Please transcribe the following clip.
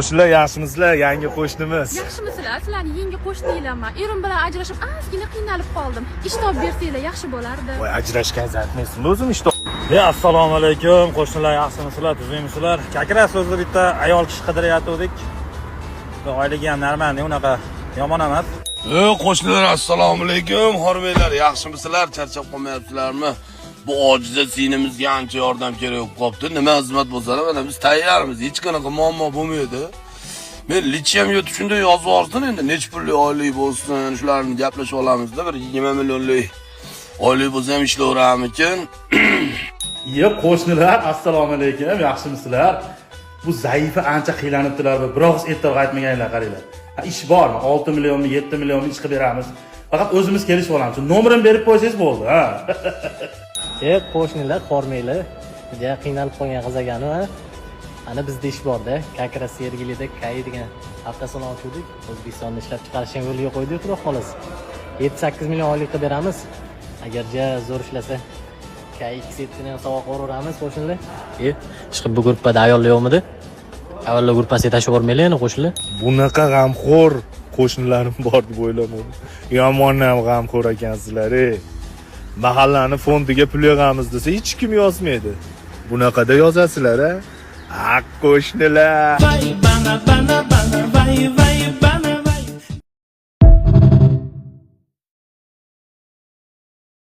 Qo'shnilar yaxshimisizlar, yangi qo'shnimiz. Yaxshimisizlar? Sizlarning yangi qo'shnilarman. Erim bilan ajrashib, ozgina qiynalib qoldim. Ish topib bersanglar yaxshi bo'lardi. Voy, ajrashgan aytmaysizmi o'zim ish Assalomu alaykum, qo'shnilar yaxshimisizlar, tuzukmisizlar? Kakra so'zda bitta ayol kishi qidirayotgandik. Oyligi ham normal, unaqa yomon emas. Qo'shnilar assalomu alaykum, hurmatlar, yaxshimisizlar? Charchab qolmayapsizlarmi? Bu ojiza sinimizga ancha yordam kerak bo'lib qopti. Nima xizmat bo'lsa ham mana biz tayyormiz. Hech qanaqa muammo bo'lmaydi. Men litiyam yutib shunday yozib yuborsin, endi nech pullik oylik bo'lsin, shularni gaplashib olamizda. Bir 20 millionlik oylik bo'lsa ham ishlayveramikin. Qo'shnilar, assalomu alaykum, yaxshimisizlar? Bu zaifa ancha qiylanibdilar va biroz e'tibor aytmaganlar qaranglar. Ish bormi? 6 millionmi, 7 millionmi ish qilib beramiz. Faqat o'zimiz kelishib olamiz. Nomerini berib qo'ysangiz bo'ldi, ha. Qo'shnilar, xormanglar. Juda qiynalib qolgan qiz ekanu, ha. Ana bizda ish bor-da, Kakra Sergelida KAI degan avtosalon ochdik. O'zbekistonda ishlab chiqarishni yo'lga qo'ydik, xudo xolos. 7-8 million oylik qilib beramiz. Agar zo'r ishlasa, KAI X7ni ham sovg'a qilib qo'shnilar. Ishqib bu gruppada ayollar yo'qmidi? Avvallar gruppasiga tashlab yubormaylar endi qo'shnilar. Bunaqa g'amxo'r qo'shnilarim bor deb o'ylamadim. Yomon ham g'amxo'r ekansizlar, Mahallani fondiga pul yig'amiz desa hech kim yozmaydi. Bunaqada yozasizlar, ha? Qo'shnilar.